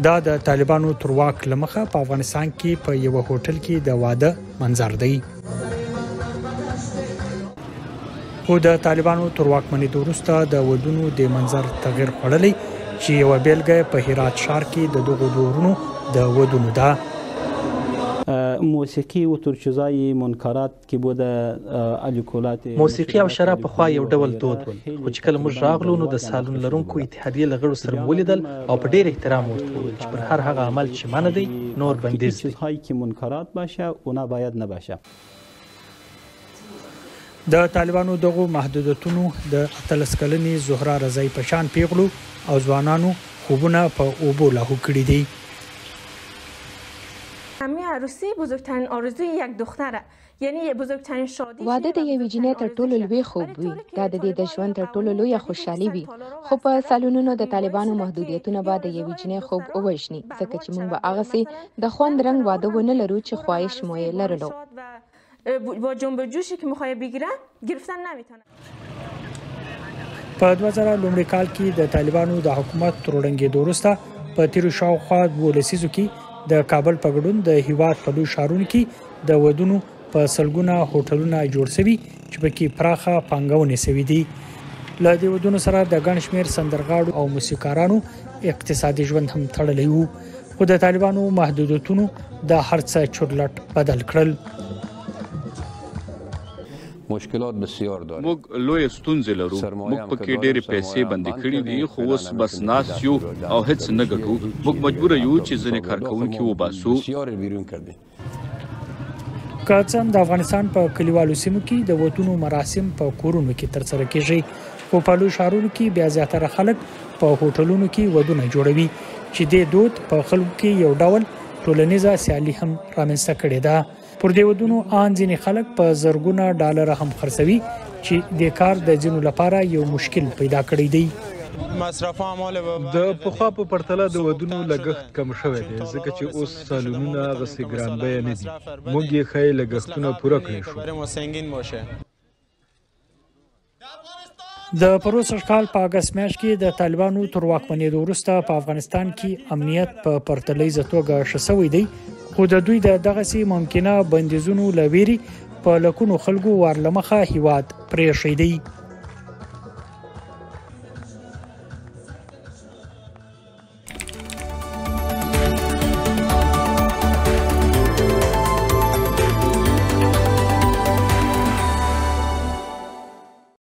دا د طالبانو تر واک له مخه په افغانستان کې په یو هوټل کې د واده منظر دی. خو د طالبانو تر واکمنېدو وروسته د ودونو د منظر تغیر خوړلی چې یوه بیلګه په هرات ښار کې د دغو دورونو د ودونو ده. موسیقی و ترچیزای منکرات که بوده الکولات موسیقي او شراب پخوا یو ډول دود ول، خو چې کله موږ راغلو نو د سالون لرونکو اتحادیې له غړو سره مو ولیدل او په ډېر احترام ورته وویل چې پر هر هغه عمل چې منع دی نور بندیز دی. چیزهایی که منکرات باشه اونا باید نباشه. د طالبانو دغو محدودیتونو د 18 کلنې زهرا رضایی په شان پیغلو او ځوانانو خوبونه په اوبو لاهو کړي دي. همین عروسی بزرگترین آرزوی یک دختره، یعنی بزرگترین شادی. واده د یوې جینۍ تر ټولو لوی خوب وي. دا د دې د ژوند تر ټولو لویه خوشحالي وي. خو په سالونونو د طالبانو محدودیتونه به د یوې جینۍ خوب ووژني، ځکه چې موږ به هغسې د خوند رنګ واده ونه لرو چې خواهش مو یې لرلو. با جنب جوشی که میخوای بگیرن گرفتن نمیتونه. په 2000 لومړي کال کې د طالبانو د حکومت تر ړنګېدو وروسته په تیرو شاوخوا 2 لسیزو کې د کابل په ګډون د هیواد په لوی ښارونو کې د ودونو په سلګونه هوټلونه جوړ شوي چې پکې پراخه پانګونې شوي دي. له دې ودونو سره د ګڼ شمېر سندرغاړو او موسیقارانو اقتصادي ژوند هم تړلی و، خو د طالبانو محدودیتونو دا هر څه چورلټ بدل کړل. مشکلات بسیار داریم. موږ لوی ستونزې لرو. موږ پکې ډېرې پیسې بندي کړې دي، خو اوس بس ناست یو او هیڅ نه ګټو. موږ مجبور یو چې ځینې کارکوونکي وباسو. که څه هم د افغانستان په کلیوالو سیمو کې د ودونو مراسم په کورونو کې ترسره کیږي، خو په لوی ښارونو کې بیا زیاتره خلک په هوټلونو کې ودونه جوړوي چې دې دود په خلکو کې یو ډول ټولنیزه سیالي هم رامنځته کړې ده. پر دې ودونو ان ځینې خلک په زرګونه ډالر هم خرڅوي چې د کار د ځینو لپاره یو مشکل پیدا کړی دی. د پخوا په پرتله د ودونو لګښت کم شوی دی، ځکه چې اوس سالونونه هغسې ګران بیه نه دي. موږ یې ښایي لګښتونه پوره کړی شو. د پروسږ کال په اګست میاشت کې د طالبانو تر واکمنېدو وروسته په افغانستان کې امنیت په پرتلیزه توګه ښه شوی دی، خو د دوی د دغسې ممکنه بندیزونو له ویرې په لکونو خلکو ورله مخه هیواد پرېښی دی.